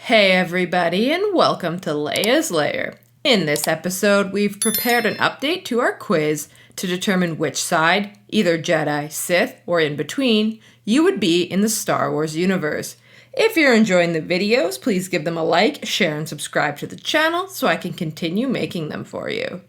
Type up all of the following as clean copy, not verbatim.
Hey everybody, and welcome to Leia's Lair. In this episode, we've prepared an update to our quiz to determine which side, either Jedi, Sith, or in between, you would be in the Star Wars universe. If you're enjoying the videos, please give them a like, share, and subscribe to the channel so I can continue making them for you.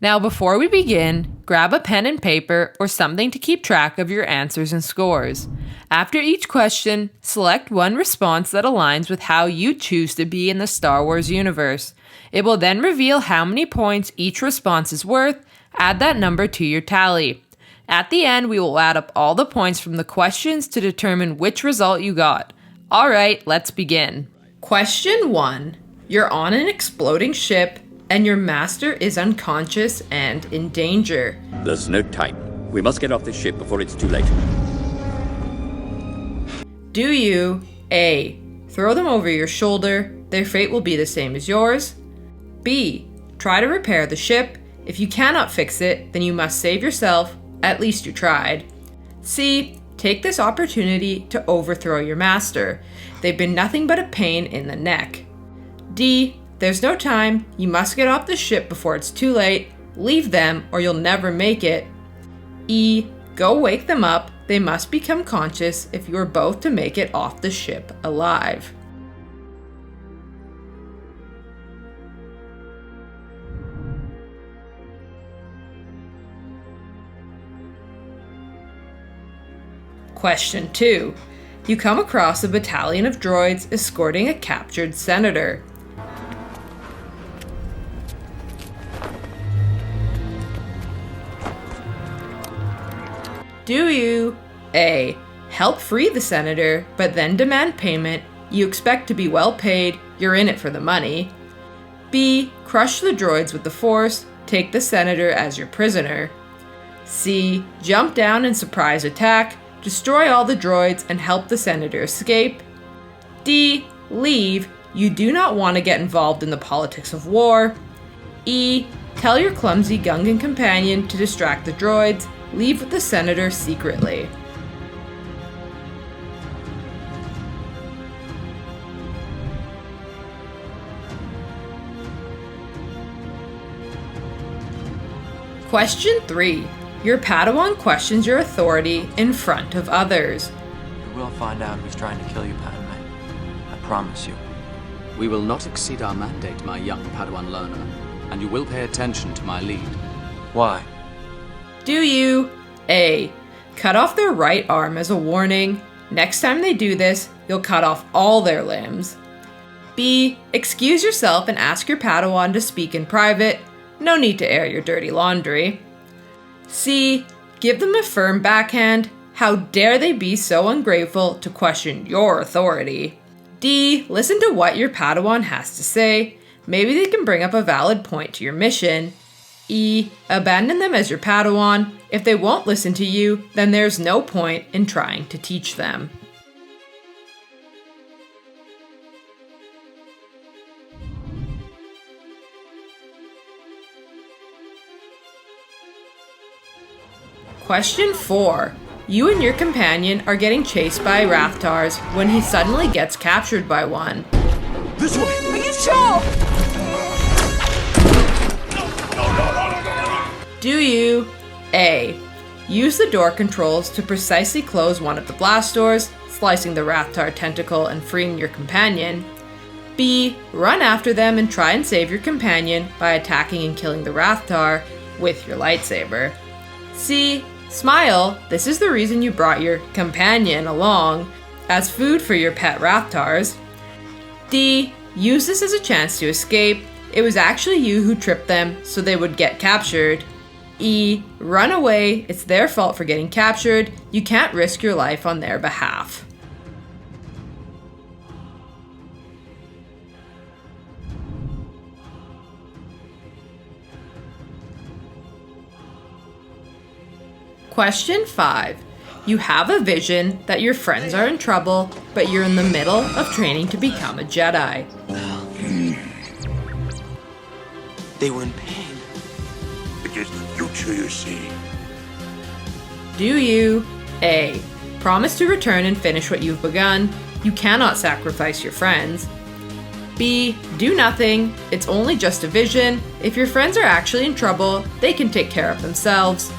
Now before we begin, grab a pen and paper or something to keep track of your answers and scores. After each question, select one response that aligns with how you choose to be in the Star Wars universe. It will then reveal how many points each response is worth. Add that number to your tally. At the end, we will add up all the points from the questions to determine which result you got. Alright, let's begin. Question 1. You're on an exploding ship and your master is unconscious and in danger. There's no time. We must get off this ship before it's too late. Do you A. Throw them over your shoulder, their fate will be the same as yours? B. Try to repair the ship. If you cannot fix it, then you must save yourself, at least you tried. C. Take this opportunity to overthrow your master. They've been nothing but a pain in the neck. D. There's no time. You must get off the ship before it's too late. Leave them or you'll never make it. E. Go wake them up. They must become conscious if you are both to make it off the ship alive. Question 2. You come across a battalion of droids escorting a captured senator. Do you A. Help free the senator, but then demand payment? You expect to be well paid, you're in it for the money. B. Crush the droids with the Force, take the senator as your prisoner. C. Jump down and surprise attack, destroy all the droids and help the senator escape. D. Leave, you do not want to get involved in the politics of war. E. Tell your clumsy Gungan companion to distract the droids. Leave with the senator secretly. Question 3. Your Padawan questions your authority in front of others. We will find out who's trying to kill you, Padme. I promise you. We will not exceed our mandate, my young Padawan learner, and you will pay attention to my lead. Why? Do you A. Cut off their right arm as a warning. Next time they do this, you'll cut off all their limbs. B. Excuse yourself and ask your Padawan to speak in private. No need to air your dirty laundry. C. Give them a firm backhand. How dare they be so ungrateful to question your authority? D. Listen to what your Padawan has to say. Maybe they can bring up a valid point to your mission. E. Abandon them as your Padawan. If they won't listen to you, then there's no point in trying to teach them. Question 4. You and your companion are getting chased by Rathtars when he suddenly gets captured by one. This way! Are you sure? Do you A. Use the door controls to precisely close one of the blast doors, slicing the Rathtar tentacle and freeing your companion? B. Run after them and try and save your companion by attacking and killing the Rathtar with your lightsaber. C. Smile, this is the reason you brought your companion along, as food for your pet Rathtars. D. Use this as a chance to escape. It was actually you who tripped them, so they would get captured. E. Run away, it's their fault for getting captured. You can't risk your life on their behalf. Question 5. You have a vision that your friends are in trouble, but you're in the middle of training to become a Jedi. They were in pain. It is the future, you see. Do you A. Promise to return and finish what you've begun. You cannot sacrifice your friends. B. Do nothing. It's only just a vision. If your friends are actually in trouble, they can take care of themselves.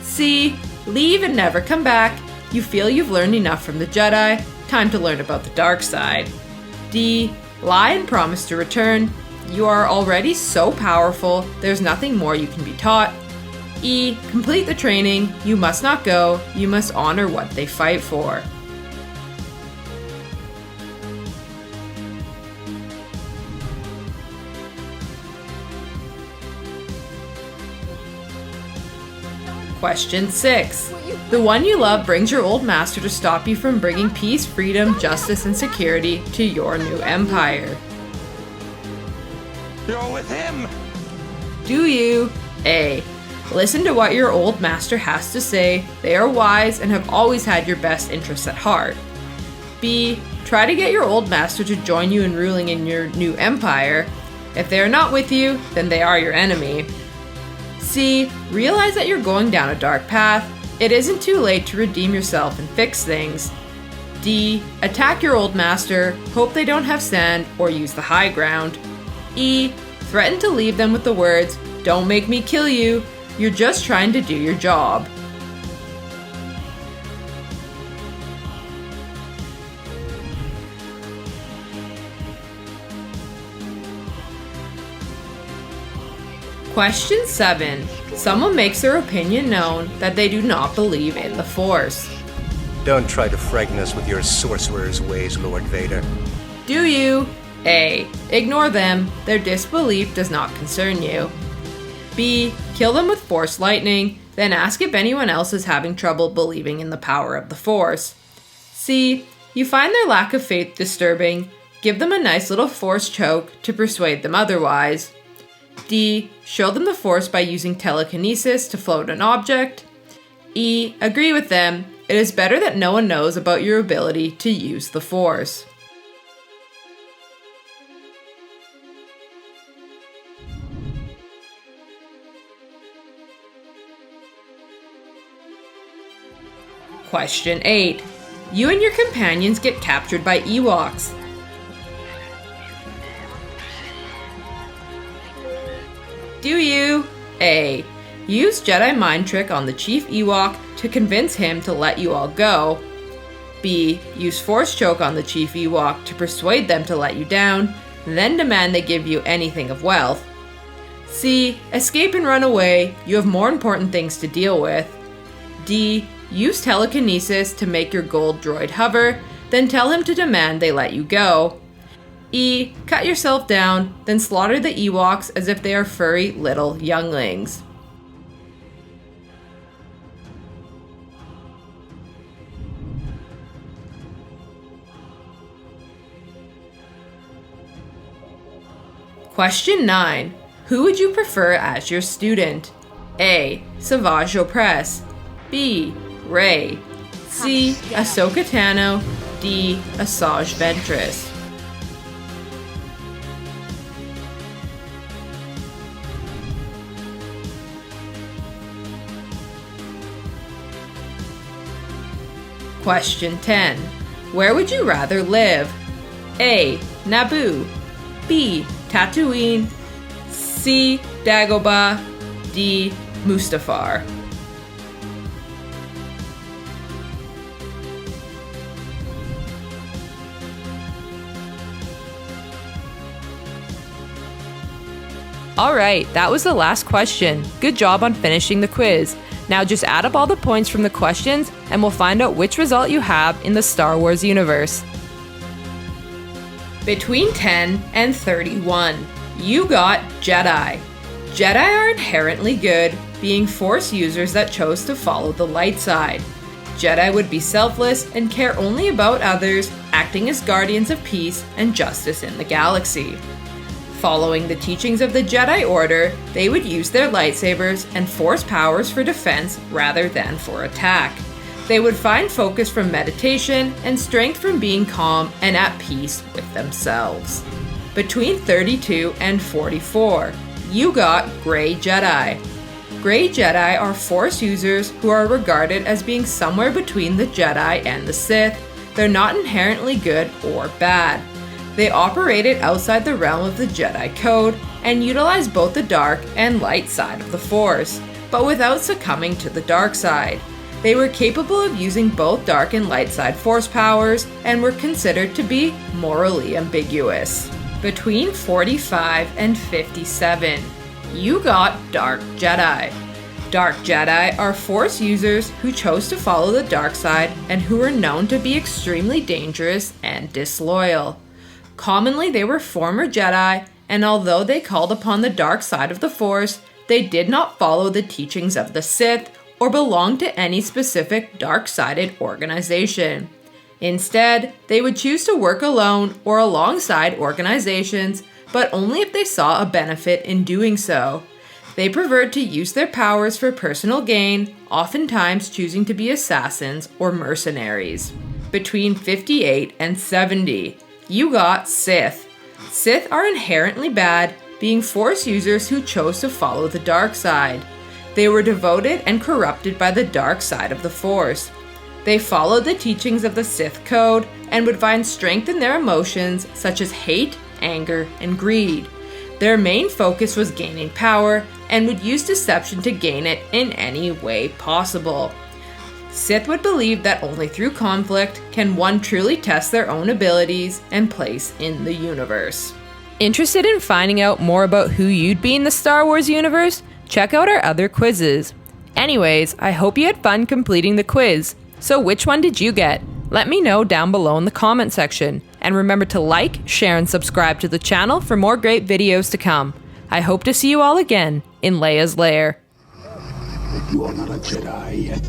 C. Leave and never come back. You feel you've learned enough from the Jedi. Time to learn about the dark side. D. Lie and promise to return. You are already so powerful, there's nothing more you can be taught. E. Complete the training. You must not go. You must honor what they fight for. Question 6. The one you love brings your old master to stop you from bringing peace, freedom, justice, and security to your new empire. You're with him! Do you? A. Listen to what your old master has to say. They are wise and have always had your best interests at heart. B. Try to get your old master to join you in ruling in your new empire. If they are not with you, then they are your enemy. C. Realize that you're going down a dark path. It isn't too late to redeem yourself and fix things. D. Attack your old master, hope they don't have sand, or use the high ground. E. Threaten to leave them with the words, "Don't make me kill you. You're just trying to do your job." Question 7. Someone makes their opinion known that they do not believe in the Force. Don't try to frighten us with your sorcerer's ways, Lord Vader. Do you? A. Ignore them. Their disbelief does not concern you. B. Kill them with Force lightning, then ask if anyone else is having trouble believing in the power of the Force. C. You find their lack of faith disturbing. Give them a nice little Force choke to persuade them otherwise. D. Show them the Force by using telekinesis to float an object. E. Agree with them. It is better that no one knows about your ability to use the Force. Question 8. You and your companions get captured by Ewoks. Do you? A. Use Jedi mind trick on the Chief Ewok to convince him to let you all go. B. Use Force choke on the Chief Ewok to persuade them to let you down, then demand they give you anything of wealth. C. Escape and run away. You have more important things to deal with. D. Use telekinesis to make your gold droid hover, then tell him to demand they let you go. E. Cut yourself down, then slaughter the Ewoks as if they are furry little younglings. Question 9. Who would you prefer as your student? A. Savage Opress. B. Rey. C. Ahsoka Tano. D. Asajj Ventress. Question 10. Where would you rather live? A. Naboo. B. Tatooine. C. Dagobah. D. Mustafar. Alright, that was the last question. Good job on finishing the quiz. Now just add up all the points from the questions and we'll find out which result you have in the Star Wars universe. Between 10 and 31, you got Jedi. Jedi are inherently good, being Force users that chose to follow the light side. Jedi would be selfless and care only about others, acting as guardians of peace and justice in the galaxy. Following the teachings of the Jedi Order, they would use their lightsabers and Force powers for defense rather than for attack. They would find focus from meditation and strength from being calm and at peace with themselves. Between 32 and 44, you got Grey Jedi. Grey Jedi are Force users who are regarded as being somewhere between the Jedi and the Sith. They're not inherently good or bad. They operated outside the realm of the Jedi Code and utilized both the dark and light side of the Force, but without succumbing to the dark side. They were capable of using both dark and light side Force powers and were considered to be morally ambiguous. Between 45 and 57, you got Dark Jedi. Dark Jedi are Force users who chose to follow the dark side and who were known to be extremely dangerous and disloyal. Commonly, they were former Jedi, and although they called upon the dark side of the Force, they did not follow the teachings of the Sith or belong to any specific dark-sided organization. Instead, they would choose to work alone or alongside organizations, but only if they saw a benefit in doing so. They preferred to use their powers for personal gain, oftentimes choosing to be assassins or mercenaries. Between 58 and 70, you got Sith. Sith are inherently bad, being Force users who chose to follow the dark side. They were devoted and corrupted by the dark side of the Force. They followed the teachings of the Sith Code and would find strength in their emotions such as hate, anger, and greed. Their main focus was gaining power and would use deception to gain it in any way possible. Sith would believe that only through conflict can one truly test their own abilities and place in the universe. Interested in finding out more about who you'd be in the Star Wars universe? Check out our other quizzes. Anyways, I hope you had fun completing the quiz. So which one did you get? Let me know down below in the comment section. And remember to like, share, and subscribe to the channel for more great videos to come. I hope to see you all again in Leia's Lair. You are not a Jedi yet.